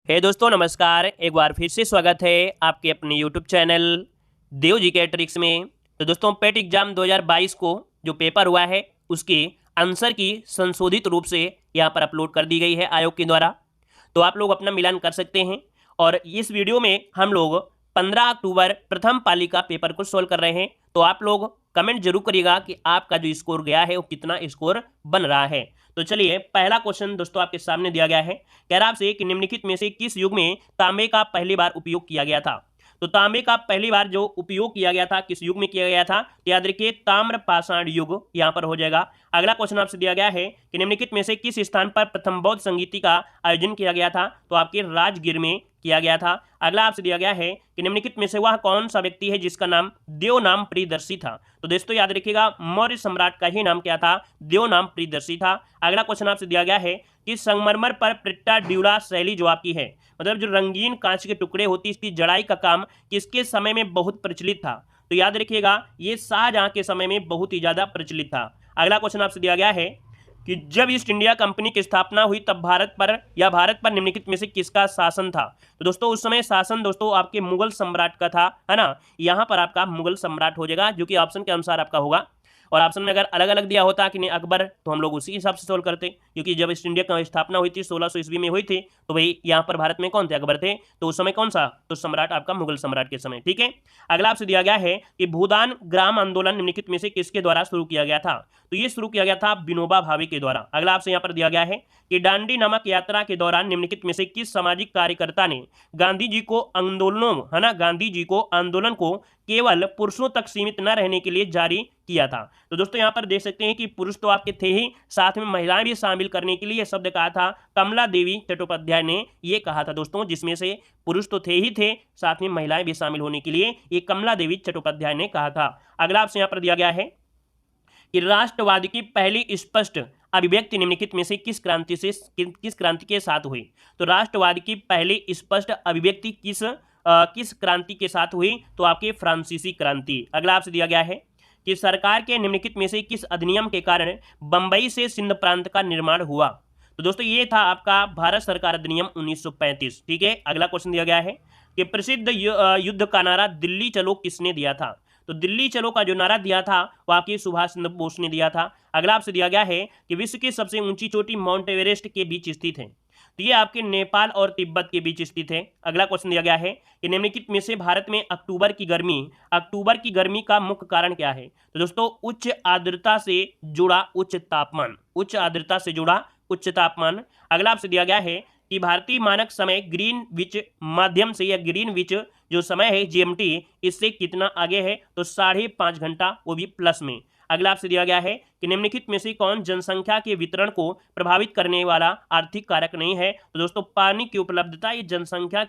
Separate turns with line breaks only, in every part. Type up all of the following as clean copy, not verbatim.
हे दोस्तों नमस्कार। एक बार फिर से स्वागत है आपके अपने यूट्यूब चैनल देव जी के ट्रिक्स में। तो दोस्तों पेट एग्जाम 2022 को जो पेपर हुआ है उसके आंसर की संशोधित रूप से यहाँ पर अपलोड कर दी गई है आयोग के द्वारा। तो आप लोग अपना मिलान कर सकते हैं। और इस वीडियो में हम लोग 15 अक्टूबर प्रथम पाली का पेपर को सोल्व कर रहे हैं। तो आप लोग कमेंट जरूर करिएगा कि आपका जो स्कोर गया है वो कितना स्कोर बन रहा है। तो चलिए पहला क्वेश्चन दोस्तों आपके सामने दिया गया है। कह रहा आपसे कि निम्नलिखित में से किस युग में तांबे का पहली बार उपयोग किया गया था। तो तांबे का पहली बार जो उपयोग किया गया था किस युग में किया गया था, तो याद रखिए ताम्र पाषाण युग यहाँ पर हो जाएगा। अगला क्वेश्चन आपसे दिया गया है कि निम्नलिखित में से किस स्थान पर प्रथम बौद्ध संगीति का आयोजन किया गया था, तो आपके राजगीर में किया गया था। अगला आपसे दिया गया है कि निम्नलिखित में से वह कौन सा व्यक्ति है जिसका नाम देव नाम प्रियदर्शी था। तो दोस्तों याद रखिएगा मौर्य सम्राट का ही नाम क्या था, देव नाम प्रियदर्शी था। अगला क्वेश्चन आपसे दिया गया है कि संगमरमर पर प्रिट्टा ड्यूला शैली जो आपकी है, मतलब जो रंगीन कांच के टुकड़े होती इसकी जड़ाई का काम किसके समय में बहुत प्रचलित था। तो याद रखिएगा ये शाहजहां के समय में बहुत ही ज्यादा प्रचलित था। अगला क्वेश्चन आपसे दिया गया है कि जब ईस्ट इंडिया कंपनी की स्थापना हुई तब भारत पर निम्नलिखित में से किसका शासन था। तो दोस्तों उस समय शासन दोस्तों आपके मुगल सम्राट का था, है ना। यहाँ पर आपका मुगल सम्राट हो जाएगा जो कि ऑप्शन के अनुसार आपका होगा। और ऑप्शन में अगर अलग अलग दिया होता कि नहीं अकबर, तो हम लोग उसी हिसाब से सोल्व करते, क्योंकि जब ईस्ट इंडिया की स्थापना हुई थी 1600 ईस्वी में हुई थी, तो भाई यहाँ पर भारत में कौन थे, अकबर थे। तो उस समय कौन सा, तो सम्राट आपका मुगल सम्राट के समय। ठीक है। अगला आपसे दिया गया है कि भूदान ग्राम आंदोलन निम्नलिखित में से किसके द्वारा शुरू किया गया था। तो ये शुरू किया गया था विनोबा भावे के द्वारा। अगला आपसे यहाँ पर दिया गया है कि दांडी नामक यात्रा के दौरान निम्नलिखित में से किस सामाजिक कार्यकर्ता ने गांधी जी को आंदोलनों, है ना, गांधी जी को आंदोलन को केवल पुरुषों तक सीमित न रहने के लिए जारी किया था। तो दोस्तों यहाँ पर देख सकते हैं कि पुरुष तो आपके थे ही, साथ में महिलाएं भी शामिल करने के लिए शब्द कहा था कमला देवी चट्टोपाध्याय ने ये कहा था दोस्तों, जिसमें से पुरुष तो थे ही थे, साथ में महिलाएं भी शामिल होने के लिए ये कमला देवी चट्टोपाध्याय ने कहा था। अगला आपसे यहाँ पर दिया गया है कि राष्ट्रवाद की पहली स्पष्ट अभिव्यक्ति निम्नलिखित में से किस क्रांति के साथ हुई। तो राष्ट्रवाद की पहली स्पष्ट अभिव्यक्ति किस क्रांति के साथ हुई, तो आपकी फ्रांसीसी क्रांति। अगला आपसे दिया गया है कि सरकार के निम्नलिखित में से किस अधिनियम के कारण बंबई से सिंध प्रांत का निर्माण हुआ। तो दोस्तों ये था आपका भारत सरकार अधिनियम 1935। ठीक है। अगला क्वेश्चन दिया गया है कि प्रसिद्ध युद्ध का नारा दिल्ली चलो किसने दिया था। तो दिल्ली चलो का जो नारा दिया था वो आपके सुभाष चंद्र बोस ने दिया था। अगला आपसे दिया गया है कि विश्व की सबसे ऊंची चोटी माउंट एवरेस्ट के बीच स्थित है। तो ये आपके नेपाल और तिब्बत के बीच स्थित है। अगला क्वेश्चन दिया गया है कि निम्नलिखित में से भारत में अक्टूबर की गर्मी का मुख्य कारण क्या है। तो दोस्तों उच्च आर्द्रता से जुड़ा उच्च तापमान, उच्च आर्द्रता से जुड़ा उच्च तापमान। अगला आपसे दिया गया है कि भारतीय मानक समय ग्रीनविच माध्यम से या ग्रीनविच जो समय है जीएमटी इससे कितना आगे है, तो 5.5 घंटा, वो भी प्लस में। अगला आपसे दिया गया है कि निम्नलिखित में से कौन जनसंख्या के वितरण को प्रभावित करने वाला आर्थिक कारक नहीं है। तो दोस्तों पानी की उपलब्धता ये जनसंख्या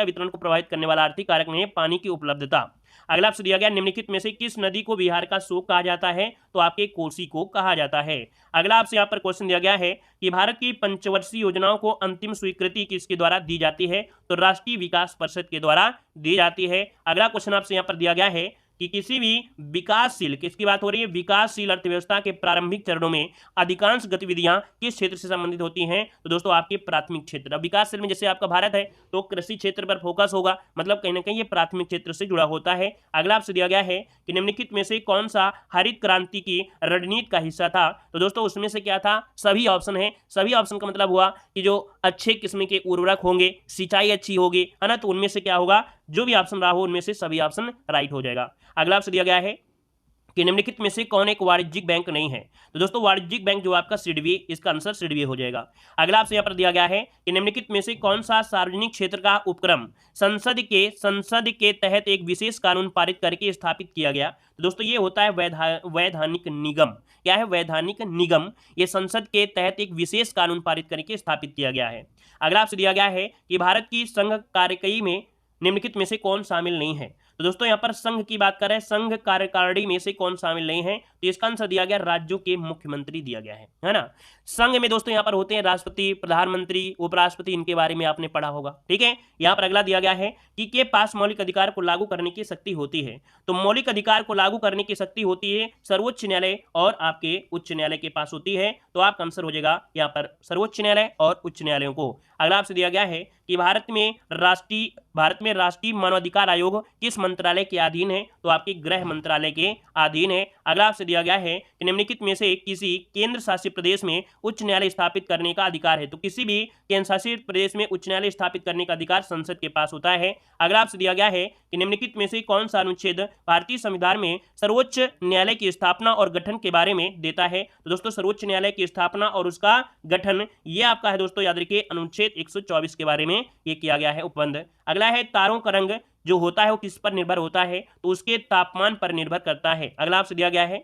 वितरण को प्रभावित करने वाला आर्थिक कारक नहीं है, पानी की उपलब्धता। अगला आपसे दिया गया निम्नलिखित में से किस नदी को बिहार का शोक कहा जाता है, तो आपके कोसी को कहा जाता है। अगला आपसे यहाँ पर क्वेश्चन दिया गया है कि भारत की पंचवर्षीय योजनाओं को अंतिम स्वीकृति किसके द्वारा दी जाती है, तो राष्ट्रीय विकास परिषद के द्वारा दी जाती है। अगला क्वेश्चन आपसे यहाँ पर दिया गया है कि किसी भी विकासशील, किसकी बात हो रही है, विकासशील अर्थव्यवस्था के प्रारंभिक चरणों में अधिकांश गतिविधियां किस क्षेत्र से संबंधित होती हैं। तो दोस्तों आपके प्राथमिक क्षेत्र। अब विकासशील में जैसे आपका भारत है तो कृषि क्षेत्र पर फोकस होगा, मतलब कहीं ना कहीं ये प्राथमिक क्षेत्र से जुड़ा होता है। अगला आपसे दिया गया है कि निम्नलिखित में से कौन सा हरित क्रांति की रणनीति का हिस्सा था। तो दोस्तों उसमें से क्या था, सभी ऑप्शन है। सभी ऑप्शन का मतलब हुआ कि जो अच्छे किस्म के उर्वरक होंगे, सिंचाई अच्छी होगी, है ना, तो उनमें से क्या होगा, जो भी ऑप्शन रहा हो उनमें से सभी ऑप्शन राइट हो जाएगा। अगला आपसे दिया गया है कि निम्नलिखित में से कौन एक वाणिज्यिक बैंक नहीं है। तो दोस्तों वाणिज्यिक बैंक जो आपका सिडबी, इसका आंसर सिडबी हो जाएगा। अगला आपसे यहाँ पर दिया गया है कि निम्नलिखित में से कौन सा सार्वजनिक क्षेत्र का उपक्रम संसद के तहत एक विशेष कानून पारित करके स्थापित किया गया। तो दोस्तों ये होता है वैधानिक निगम। क्या है, वैधानिक निगम। ये संसद के तहत एक विशेष कानून पारित करके स्थापित किया गया है। अगला आपसे दिया गया है कि भारत की संघ कार्यकारिणी में निम्नलिखित में से कौन शामिल नहीं है। तो दोस्तों यहाँ पर संघ की बात कर रहे हैं, संघ कार्यकारिणी में से कौन शामिल नहीं है, तो इसका आंसर दिया गया राज्यों के मुख्यमंत्री दिया गया है ना। संघ में दोस्तों यहाँ पर होते हैं राष्ट्रपति, प्रधानमंत्री, उपराष्ट्रपति, इनके बारे में आपने पढ़ा होगा। ठीक है। यहाँ पर अगला दिया गया है कि के पास मौलिक अधिकार को लागू करने की शक्ति होती है। तो मौलिक अधिकार को लागू करने की शक्ति होती है सर्वोच्च न्यायालय और आपके उच्च न्यायालय के पास होती है। तो आपका आंसर हो जाएगा यहाँ पर सर्वोच्च न्यायालय और उच्च न्यायालयों को। अगला आपसे दिया गया है कि भारत में राष्ट्रीय मानवाधिकार आयोग किस मंत्रालय के अधीन है, तो आपके गृह मंत्रालय के अधीन है। अगला आपसे दिया गया है कि निम्नलिखित में से किसी केंद्र शासित प्रदेश में उच्च न्यायालय स्थापित करने का अधिकार है, तो किसी भी केंद्र शासित प्रदेश में उच्च न्यायालय स्थापित करने का अधिकार संसद के पास होता है। अगला आपसे दिया गया है कि निम्नलिखित में से कौन सा अनुच्छेद भारतीय संविधान में सर्वोच्च न्यायालय की स्थापना और गठन के बारे में देता है, तो दोस्तों सर्वोच्च न्यायालय की स्थापना और उसका गठन ये आपका है दोस्तों, याद रखिए अनुच्छेद 124 के बारे में ये किया गया है उपबंध। अगला है तारों का रंग जो होता है वो किस पर निर्भर होता है, तो उसके तापमान पर निर्भर करता है। अगला आपसे दिया गया है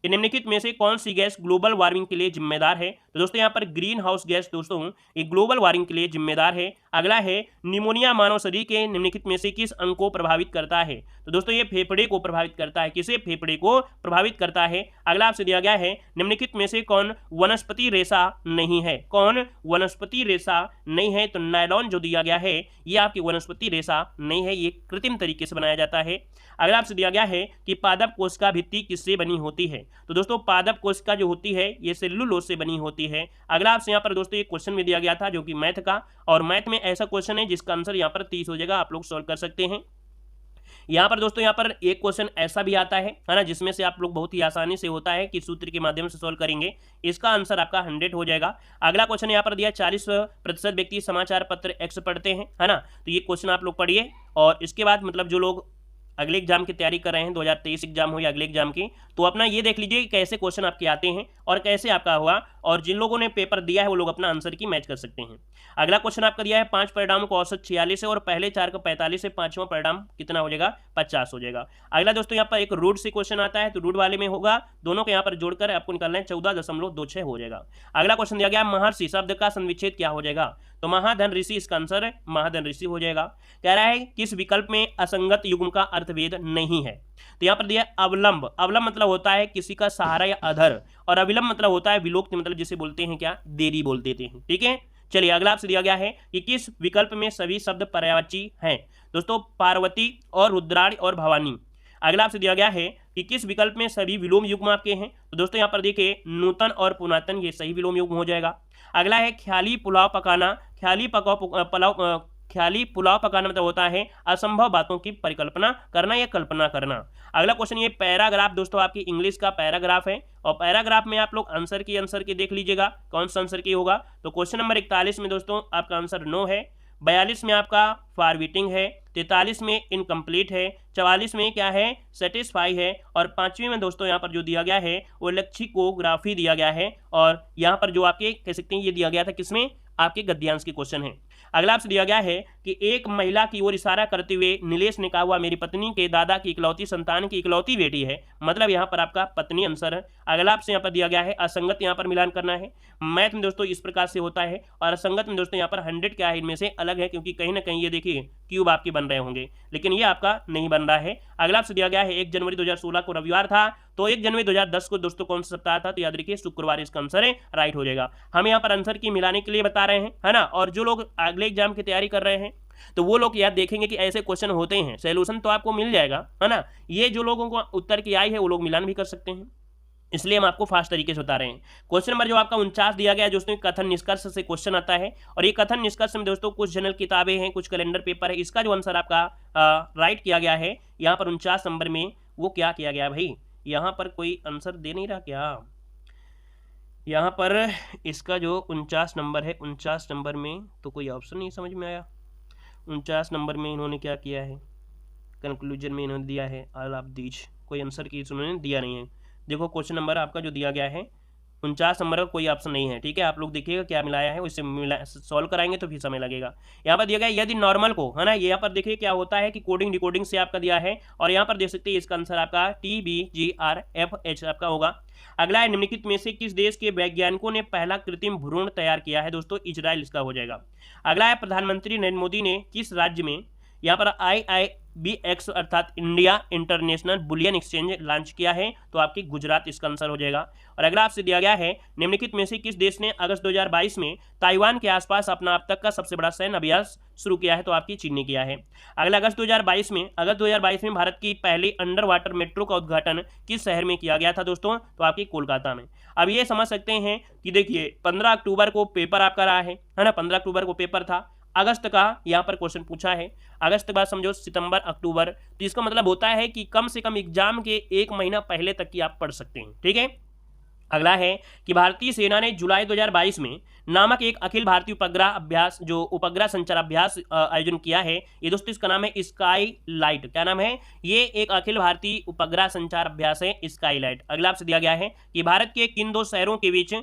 कि निम्नलिखित में से कौन सी गैस ग्लोबल वार्मिंग के लिए जिम्मेदार है, तो दोस्तों यहाँ पर ग्रीन हाउस गैस दोस्तों ये ग्लोबल वार्मिंग के लिए जिम्मेदार है। अगला है निमोनिया मानव शरीर के निम्नलिखित में से किस अंग को प्रभावित करता है, तो दोस्तों ये फेफड़े को प्रभावित करता है। किसे? फेफड़े को प्रभावित करता है। अगला आपसे दिया गया है निम्नलिखित में से कौन वनस्पति रेशा नहीं है, कौन वनस्पति रेशा नहीं है, तो नायलॉन जो दिया गया है ये आपकी वनस्पति रेशा नहीं है, ये कृत्रिम तरीके से बनाया जाता है। अगला आपसे दिया गया है कि पादप कोशिका भित्ति किससे बनी होती है, तो दोस्तों पादप कोशिका जो होती है ये सेलुलोज से बनी होती है। अगला आपसे यहाँ पर दोस्तों एक क्वेश्चन भी दिया गया था जो कि मैथ का, और मैथ में ऐसा क्वेश्चन है जिसका आंसर यहाँ पर 30 हो जाएगा, आप लोग सॉल्व कर सकते हैं। यहाँ पर दोस्तों यहाँ पर एक क्वेश्चन ऐसा भी आता है ना, जिसमें से आप लोग बहुत ही आसानी से होता है कि सूत्र के माध्यम से सॉल्व करेंगे, इसका आंसर आपका 100 हो जाएगा। अगला क्वेश्चन यहाँ पर दिया 40% व्यक्ति समाचार पत्र X पढ़ते हैं, है ना, तो ये क्वेश्चन आप लोग पढ़िए। और इसके बाद मतलब जो लोग अगले एग्जाम की तैयारी कर रहे हैं, 2023 एग्जाम हो या अगले एग्जाम की, तो अपना ये देख लीजिए कि कैसे क्वेश्चन आपके आते हैं और कैसे आपका हुआ, और जिन लोगों ने पेपर दिया है वो लोग अपना आंसर की मैच कर सकते हैं। अगला क्वेश्चन आपका दिया है 5 परिणामों को औसत 46 है और पहले 4 का 45 है, 5वां परिणाम कितना हो जाएगा? 50 हो जाएगा। अगला दोस्तों यहाँ पर एक रूट से क्वेश्चन आता है, तो रूट वाले में होगा, दोनों को यहाँ पर जोड़कर आपको निकालना है, 14.26 हो जाएगा। अगला क्वेश्चन दिया गया महर्षि शब्द का संविच्छेद क्या हो जाएगा, तो महाधन ऋषि, इसका आंसर है महाधन ऋषि हो जाएगा। कह रहा है किस विकल्प में असंगत युग्म का अर्थभेद नहीं है, तो यहाँ पर दिया अवलंब। अवलंब मतलब होता है किसी का सहारा या अधर, और अविलंब मतलब होता है विलोक्त, मतलब जिसे बोलते हैं क्या? देरी बोल देते हैं। ठीक है, चलिए अगला आपसे दिया गया है कि किस विकल्प में सभी शब्द पर्यायवाची हैं, दोस्तों पार्वती और रुद्राणी और भवानी। अगला आपसे दिया गया है कि किस विकल्प में सभी विलोम युग्म आपके हैं, तो दोस्तों यहाँ पर देखिए नूतन और पुरातन, ये सही विलोम युग्म हो जाएगा। अगला है ख्याली पुलाव पकाना। ख्याली पुलाव पकाना मतलब होता है असंभव बातों की परिकल्पना करना या कल्पना करना। अगला क्वेश्चन ये पैराग्राफ, दोस्तों आपकी इंग्लिश का पैराग्राफ है, और पैराग्राफ में आप लोग आंसर की देख लीजिएगा कौन सा आंसर की होगा। तो क्वेश्चन नंबर 41 में दोस्तों आपका आंसर नो है, 42 में आपका फॉर वेटिंग है, 43 में इनकम्प्लीट है, 44 में क्या है? सेटिस्फाई है, और 5वें में दोस्तों यहाँ पर जो दिया गया है वो लेक्सिकोग्राफी दिया गया है, और यहाँ पर जो आपके कह सकते हैं ये दिया गया था किसमें? आपके गद्यांश के क्वेश्चन है। अगला आपसे दिया गया है कि एक महिला की ओर इशारा करते हुए नीलेश ने कहा हुआ मेरी पत्नी के दादा की इकलौती संतान की इकलौती बेटी है, मतलब यहाँ पर आपका पत्नी आंसर है। अगला आपसे यहाँ पर दिया गया है असंगत, यहाँ पर मिलान करना है। मैथ में दोस्तों इस प्रकार से होता है, और असंगत में दोस्तों यहाँ पर 100 क्या है इनमें से अलग है, क्योंकि कहीं ना कहीं ये देखिए क्यूब आपके बन रहे होंगे, लेकिन ये आपका नहीं बन रहा है। अगला आपसे दिया गया है 1 जनवरी 2016 को रविवार था, तो 1 जनवरी 2010 को दोस्तों कौन सा सप्ताह था, तो याद रखिए शुक्रवार इसका आंसर है, राइट हो जाएगा। हम यहाँ पर आंसर की मिलाने के लिए बता रहे हैं, है ना, और जो लोग अगले एग्जाम की तैयारी कर रहे हैं तो वो लोग याद देखेंगे कि ऐसे क्वेश्चन होते हैं, सॉल्यूशन तो आपको मिल जाएगा, है ना, ये जो लोगों को उत्तर की आई है वो लोग मिलान भी कर सकते हैं, इसलिए हम आपको फास्ट तरीके से बता रहे हैं। क्वेश्चन नंबर जो आपका 49 दिया गया है दोस्तों, कथन निष्कर्ष से क्वेश्चन आता है, और ये कथन निष्कर्ष में दोस्तों कुछ जनरल किताबें हैं, कुछ कैलेंडर पेपर है, इसका जो आंसर आपका राइट किया गया है यहाँ पर 49 नंबर में, वो क्या किया गया भाई, यहाँ पर कोई आंसर दे नहीं रहा क्या? यहाँ पर इसका जो 49 नंबर है, 49 नंबर में तो कोई ऑप्शन नहीं समझ में आया। 49 नंबर में इन्होंने क्या किया है, कंक्लूजन में इन्होंने दिया है ऑल ऑफ दीज, कोई आंसर की उन्होंने दिया नहीं है। देखो क्वेश्चन नंबर आपका जो दिया गया है 49 नंबर का कोई ऑप्शन नहीं है, ठीक है, आप लोग देखिएगा क्या मिलाया है, उससे सॉल्व कराएंगे तो फिर समय लगेगा। यहाँ पर दिया गया यदि नॉर्मल को, है ना, यहाँ पर देखिए क्या होता है कि कोडिंग डिकोडिंग से आपका दिया है, और यहाँ पर देख सकते हैं इसका आंसर आपका TBGRFH आपका होगा। अगला है निम्नलिखित में से किस देश के वैज्ञानिकों ने पहला कृत्रिम भ्रूण तैयार किया है, दोस्तों इजराइल इसका हो जाएगा। अगला है प्रधानमंत्री नरेंद्र मोदी ने किस राज्य में यहाँ पर IIBX अर्थात India international bullion exchange launch किया है, तो आपकी गुजरात इसका आंसर हो जाएगा। और अगला आपसे दिया गया है, निम्नलिखित में से किस देश ने अगस्त 2022 में ताइवान के आसपास अपना अब तक का सबसे बड़ा सैन्य अभ्यास शुरू किया है, तो आपकी चीन ने किया है। अगला अगस्त 2022 में भारत की पहली अंडर वाटर मेट्रो का उद्घाटन किस शहर में किया गया था दोस्तों, तो आपकी कोलकाता में। अब ये समझ सकते हैं कि देखिए 15 अक्टूबर को पेपर आपका रहा है ना, 15 अक्टूबर को पेपर था, अगस्त का यहाँ पर क्वेश्चन पूछा है, अगस्त के बाद समझो सितंबर अक्टूबर, तो इसका मतलब होता है कि कम से कम एग्जाम के 1 महीना पहले तक की आप पढ़ सकते हैं, ठीक है। अगला है कि भारतीय सेना ने जुलाई 2022 में नामक एक अखिल भारतीय उपग्रह अभ्यास जो उपग्रह संचार अभ्यास आयोजन किया है, ये दोस्तों इसका नाम है स्काई लाइट। क्या नाम है? ये एक अखिल भारतीय उपग्रह संचार अभ्यास है, स्काई लाइट। अगला आपसे दिया गया है कि भारत के किन 2 शहरों के बीच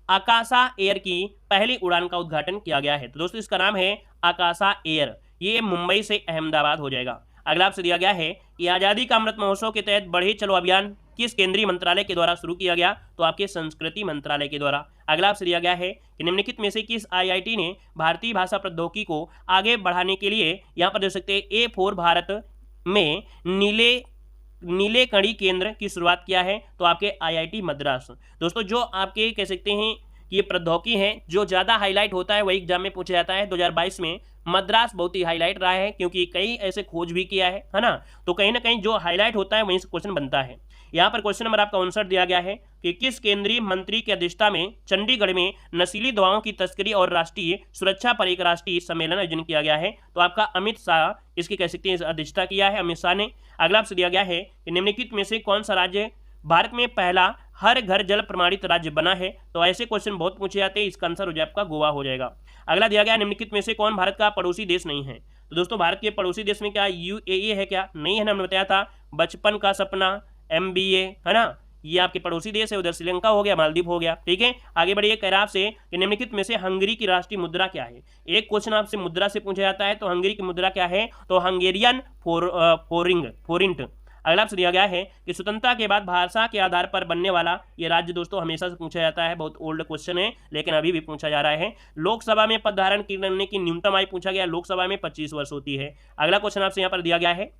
आकाशा एयर की पहली उड़ान का उद्घाटन किया गया है, तो दोस्तों इसका नाम है आकाशा एयर, ये मुंबई से अहमदाबाद हो जाएगा। अगला आपसे दिया गया है कि आज़ादी का अमृत महोत्सव के तहत बढ़े चलो अभियान किस केंद्रीय मंत्रालय के द्वारा शुरू किया गया, तो आपके संस्कृति मंत्रालय के द्वारा। अगला आपसे दिया गया है कि निम्नलिखित में से किस IIT ने भारतीय भाषा प्रौद्योगिकी को आगे बढ़ाने के लिए, यहाँ पर देख सकते हैं A4 भारत में नीले कड़ी केंद्र की शुरुआत किया है, तो आपके IIT मद्रास। दोस्तों जो आपके कह सकते हैं कि ये प्रौद्योगिकी है, जो ज़्यादा हाईलाइट होता है वही एग्जाम में पूछा जाता है। 2022 में मद्रास बहुत ही हाईलाइट रहा है, क्योंकि कई ऐसे खोज भी किया है ना, तो कहीं ना कहीं जो हाईलाइट होता है वहीं से क्वेश्चन बनता है। यहाँ पर क्वेश्चन नंबर आपका 59 दिया गया है कि किस केंद्रीय मंत्री की अध्यक्षता में चंडीगढ़ में नशीली दवाओं की तस्करी और राष्ट्रीय सुरक्षा पर एक राष्ट्रीय सम्मेलन आयोजन किया गया है, तो आपका अमित शाह इसकी कह सकते हैं अध्यक्षता किया है, अमित शाह ने। अगला आपसे दिया गया है कि निम्नलिखित में से कौन सा राज्य भारत में पहला हर घर जल प्रमाणित राज्य बना है, तो ऐसे क्वेश्चन बहुत पूछे जाते हैं, इसका आंसर हो जाए आपका गोवा हो जाएगा। अगला दिया गया निम्नलिखित में से कौन भारत का पड़ोसी देश नहीं है, तो दोस्तों भारत के पड़ोसी देश में क्या UAE है? क्या नहीं है ना, हमने बताया था बचपन का सपना MBA है ना, ये आपके पड़ोसी देश है, उधर श्रीलंका हो गया, मालदीव हो गया, ठीक है। आगे बढ़िए, कह रहा आपसे कि निम्नलिखित में से हंगरी की राष्ट्रीय मुद्रा क्या है। एक क्वेश्चन आपसे मुद्रा से पूछा जाता है, तो हंगरी की मुद्रा क्या है, तो हंगेरियन फोरिंट। अगला आपसे दिया गया है कि स्वतंत्रता के बाद भाषा के आधार पर बनने वाला ये राज्य दोस्तों हमेशा से पूछा जाता है, बहुत ओल्ड क्वेश्चन है लेकिन अभी भी पूछा जा रहा है। लोकसभा में पद धारण करने की न्यूनतम आयु पूछा गया, लोकसभा में 25 वर्ष होती है। अगला क्वेश्चन आपसे यहाँ पर दिया गया है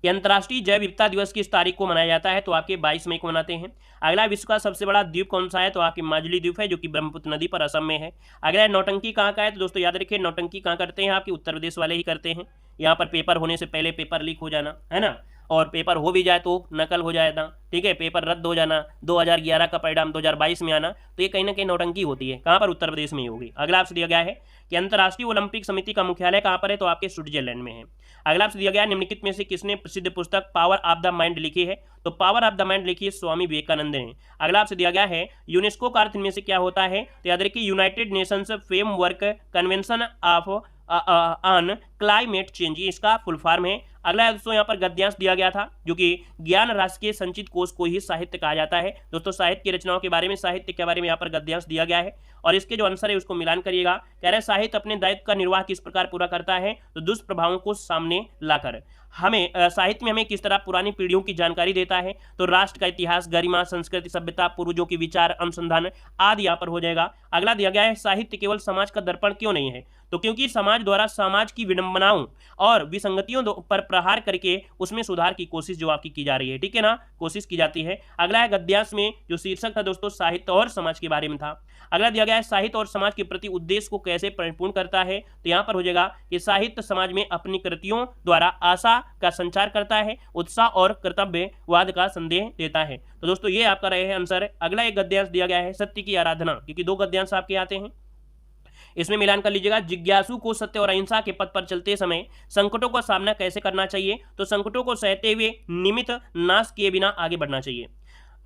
कि अंतर्राष्ट्रीय जैव विविधता दिवस किस तारीख को मनाया जाता है, तो आपके 22 मई को मनाते हैं। अगला विश्व का सबसे बड़ा द्वीप कौन सा है, तो आपकी माजुली द्वीप है, जो कि ब्रह्मपुत्र नदी पर असम में है। अगला नौटंकी कहाँ का है, तो दोस्तों याद रखिए नौटंकी कहाँ करते हैं, आपके उत्तर प्रदेश वाले ही करते हैं। यहाँ पर पेपर होने से पहले पेपर लीक हो जाना है ना, और पेपर हो भी जाए तो नकल हो जाएगा, ठीक है, पेपर रद्द हो जाना, 2011 का परिणाम 2022 में आना, तो ये कहीं ना कहीं नौटंकी होती है। कहाँ पर? उत्तर प्रदेश में ही होगी। अगला आपसे दिया गया है कि अंतर्राष्ट्रीय ओलंपिक समिति का मुख्यालय कहाँ पर है, तो आपके स्विट्जरलैंड में है। अगला आपसे दिया गया है निम्नलिखित में से किसने प्रसिद्ध पुस्तक पावर ऑफ द माइंड लिखी है, तो पावर ऑफ द माइंड लिखी है स्वामी विवेकानंद ने। अगला आपसे दिया गया है यूनेस्को का अर्थ इनमें से क्या होता है, तो याद रखिए United Nations framework convention of on climate change, इसका फुल फॉर्म है। अगला दोस्तों यहाँ पर गद्यांश दिया गया था, जो कि ज्ञान राशि के संचित कोष को ही साहित्य कहा जाता है। दोस्तों साहित्य की रचनाओं के बारे में, साहित्य के बारे में यहाँ पर गद्यांश दिया गया है, और इसके जो आंसर है उसको मिलान करिएगा। कह रहे साहित्य अपने दायित्व का निर्वाह किस प्रकार पूरा करता है, तो दुष्प्रभावों को सामने लाकर। हमें साहित्य में हमें किस तरह पुरानी पीढ़ियों की जानकारी देता है, तो राष्ट्र का इतिहास, गरिमा, संस्कृति, सभ्यता, पूर्वजों के विचार, अनुसंधान आदि यहाँ पर हो जाएगा। अगला दिया गया है साहित्य केवल समाज का दर्पण क्यों नहीं है, तो क्योंकि समाज द्वारा समाज की विडंबनाओं और विसंगतियों पर प्रहार करके उसमें सुधार की कोशिश जो आपकी की जा रही है, ठीक है ना, कोशिश की जाती है। अगला है गद्यांश में जो शीर्षक था दोस्तों साहित्य और समाज के बारे में था। अगला दिया गया है साहित्य और समाज के प्रति उद्देश्य को कैसे परिपूर्ण करता है, तो यहाँ पर हो जाएगा कि साहित्य समाज में अपनी कृतियों द्वारा आशा का संचार करता है, उत्साह और कर्तव्यवाद का संदेश देता है। तो दोस्तों ये आपका रहे आंसर। अगला एक गद्यांश दिया गया है सत्य की आराधना, क्योंकि 2 गद्यांश आपके आते हैं, इसमें मिलान कर लीजिएगा। जिज्ञासु को सत्य और अहिंसा के पथ पर चलते समय संकटों का सामना कैसे करना चाहिए, तो संकटों को सहते हुए निमित्त नाश किए बिना आगे बढ़ना चाहिए।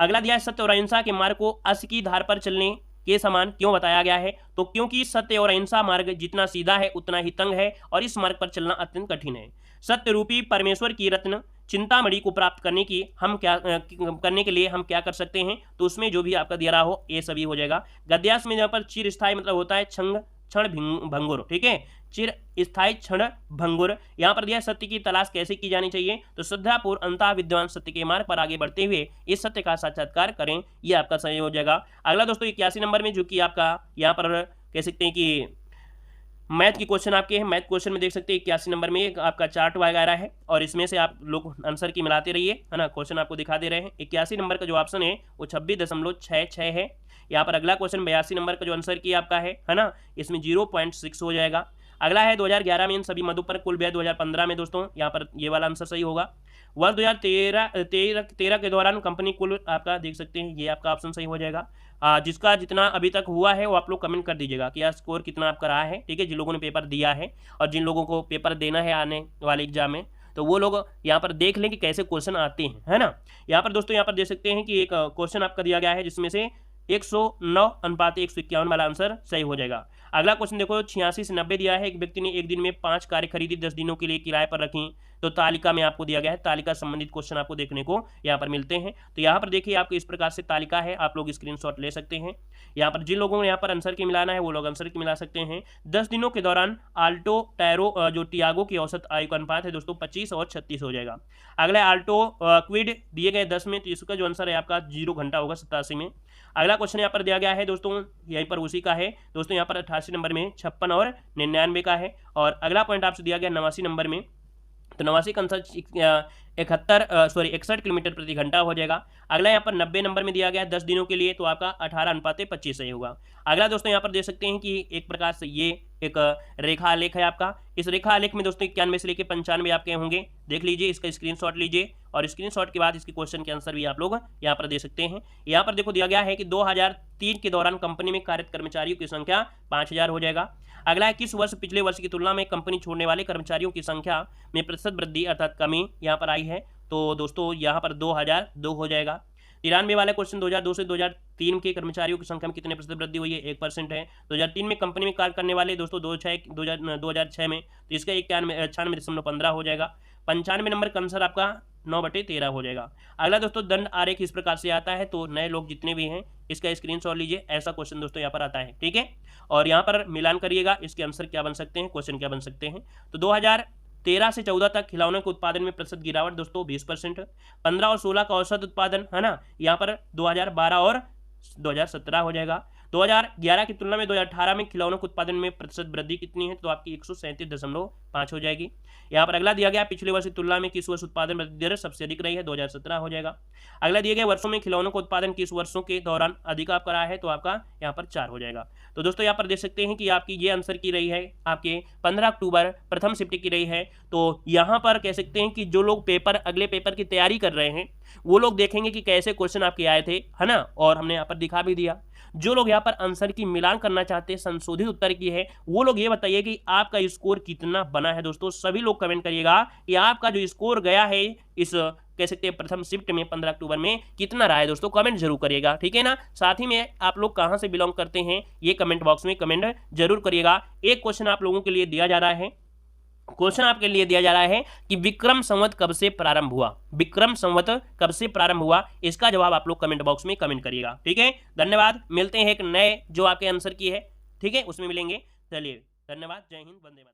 अगला दिया है सत्य और अहिंसा के मार्ग को अश्व की धार पर चलने के समान क्यों बताया गया है, तो क्योंकि सत्य और अहिंसा मार्ग जितना सीधा है उतना ही तंग है, और इस मार्ग पर चलना अत्यंत कठिन है। सत्य रूपी परमेश्वर की रत्न चिंतामणि को प्राप्त करने के लिए हम क्या कर सकते हैं, तो उसमें जो भी आपका दिया रहा हो ये सभी हो जाएगा। गद्यांश में यहाँ पर चिर स्थायी मतलब होता है क्षण भंगुर, ठीक है, चिर स्थायी क्षण भंगुर। यहाँ पर दिया सत्य की तलाश कैसे की जानी चाहिए, तो श्रद्धापूर्व अंतः विद्वान सत्य के मार्ग पर आगे बढ़ते हुए इस सत्य का साक्षात्कार करें, ये आपका सही हो जाएगा। अगला दोस्तों 81 नंबर में जो कि आपका यहाँ पर कह सकते हैं कि मैथ की क्वेश्चन आपके हैं। मैथ क्वेश्चन में देख सकते हैं 81 नंबर में एक आपका चार्ट वगैरह है और इसमें से आप लोग आंसर की मिलाते रहिए, है ना। क्वेश्चन आपको दिखा दे रहे हैं। 81 नंबर का जो ऑप्शन है वो 26.66 है। यहाँ पर अगला क्वेश्चन 82 नंबर का जो आंसर की आपका है ना, इसमें 0.6 हो जाएगा। अगला है 2011 में इन सभी मदों पर कुल व्यय 2015 में दोस्तों, यहाँ पर ये वाला आंसर सही होगा। वर्ष 2013 के दौरान कंपनी कुल आपका देख सकते हैं, ये आपका ऑप्शन सही हो जाएगा। जिसका जितना अभी तक हुआ है वो आप लोग कमेंट कर दीजिएगा कि यार स्कोर कितना आपका रहा है, ठीक है। जिन लोगों ने पेपर दिया है और जिन लोगों को पेपर देना है आने वाले एग्जाम में, तो वो लोग यहाँ पर देख लें कि कैसे क्वेश्चन आते हैं, है ना। यहाँ पर दोस्तों यहाँ पर देख सकते हैं कि एक क्वेश्चन आपका दिया गया है जिसमें से 109:151 वाला आंसर सही हो जाएगा। अगला क्वेश्चन देखो 86 से 90 दिया है। एक व्यक्ति ने एक दिन में 5 कारें खरीदी, 10 दिनों के लिए किराए पर रखी। तो तालिका में आपको दिया गया है, तालिका संबंधित क्वेश्चन आपको देखने को यहाँ पर मिलते हैं। तो यहाँ पर देखिए आपको इस प्रकार से तालिका है, आप लोग स्क्रीनशॉट ले सकते हैं। यहाँ पर जिन लोगों ने यहाँ पर आंसर की मिलाना है वो लोग आंसर की मिला सकते हैं। 10 दिनों के दौरान आल्टो टायरो जो टियागो की औसत आयु का अनुपात है दोस्तों 25 और 36 हो जाएगा। अगला आल्टो क्विड दिए गए 10 में, तो इसका जो आंसर है आपका 0 घंटा होगा 87 में। अगला क्वेश्चन यहाँ पर दिया गया है दोस्तों, यहीं पर उसी का है दोस्तों, यहाँ पर 88 नंबर में 56 और 99 का है। और अगला पॉइंट आपसे दिया गया 89 नंबर में, तो 89 का आंसर 61 किलोमीटर प्रति घंटा हो जाएगा। अगला यहाँ पर 90 नंबर में दिया गया 10 दिनों के लिए, तो आपका 18:25 सही होगा। अगला दोस्तों यहाँ पर देख सकते हैं कि एक प्रकार से ये एक रेखा आलेख है आपका। इस रेखा आलेख में दोस्तों 91 से लेकर 95 आपके होंगे, देख लीजिए, इसका स्क्रीनशॉट लीजिए और स्क्रीनशॉट के बाद इसके क्वेश्चन के आंसर भी आप लोग यहाँ पर दे सकते हैं। यहाँ पर देखो दिया गया है कि 2003 के दौरान कंपनी में कार्यरत कर्मचारियों की संख्या 5000 हो जाएगा। अगला है किस वर्ष पिछले वर्ष की तुलना में कंपनी छोड़ने वाले कर्मचारियों की संख्या में प्रतिशत वृद्धि अर्थात कमी यहाँ पर आई है। तो दोस्तों यहाँ पर 2002 हो जाएगा। 93 वाले क्वेश्चन 2002 से 2003 के कर्मचारियों की संख्या में कितने प्रतिशत वृद्धि हुई है, 1% है। 2003 में कंपनी में कार्य करने वाले दोस्तों 2006 में, तो इसका 96.15 हो जाएगा। 95 नंबर का आंसर आपका 9/13 हो जाएगा। अगला दोस्तों दंड आरेख इस प्रकार से आता है, तो नए लोग जितने भी हैं इसका स्क्रीनशॉट लीजिए, ऐसा क्वेश्चन दोस्तों यहाँ पर आता है, ठीक है। और यहाँ पर मिलान करिएगा, इसके आंसर क्या बन सकते हैं, क्वेश्चन क्या बन सकते हैं। तो 2013 से 14 तक खिलौनों के उत्पादन में प्रतिशत गिरावट दोस्तों 20%। 15 और 16 का औसत उत्पादन, है ना, यहाँ पर 2012 और 2017 हो जाएगा। 2011 की तुलना में 2018 में खिलौनों के उत्पादन में प्रतिशत वृद्धि कितनी है, तो आपकी 137.5 हो जाएगी। यहाँ पर अगला दिया गया पिछले वर्ष की तुलना में किस वर्ष उत्पादन वृद्धि दर सबसे अधिक रही है, 2017 हो जाएगा। अगला दिए गए वर्षों में खिलौनों का उत्पादन किस वर्षों के दौरान अधिक आपका रहा है, तो आपका यहाँ पर 4 हो जाएगा। तो दोस्तों यहाँ पर देख सकते हैं कि आपकी ये आंसर की रही है आपके 15 अक्टूबर प्रथम शिफ्ट की रही है। तो यहाँ पर कह सकते हैं कि जो लोग अगले पेपर की तैयारी कर रहे हैं वो लोग देखेंगे कि कैसे क्वेश्चन आपके आए थे, है ना, और हमने यहाँ पर दिखा भी दिया। जो लोग यहाँ पर आंसर की मिलान करना चाहते हैं, संशोधित उत्तर की है, वो लोग ये बताइए कि आपका स्कोर कितना बना है। दोस्तों सभी लोग कमेंट करिएगा कि आपका जो स्कोर गया है इस कह सकते हैं प्रथम शिफ्ट में 15 अक्टूबर में कितना रहा है। दोस्तों कमेंट जरूर करिएगा, ठीक है ना। साथ ही में आप लोग कहां से बिलोंग करते हैं ये कमेंट बॉक्स में कमेंट जरूर करिएगा। एक क्वेश्चन आप लोगों के लिए दिया जा रहा है, क्वेश्चन आपके लिए दिया जा रहा है कि विक्रम संवत कब से प्रारंभ हुआ, विक्रम संवत कब से प्रारंभ हुआ, इसका जवाब आप लोग कमेंट बॉक्स में कमेंट करिएगा, ठीक है। धन्यवाद, मिलते हैं एक नए जो आपके आंसर की है, ठीक है, उसमें मिलेंगे। चलिए धन्यवाद, जय हिंद, वंदे मातरम।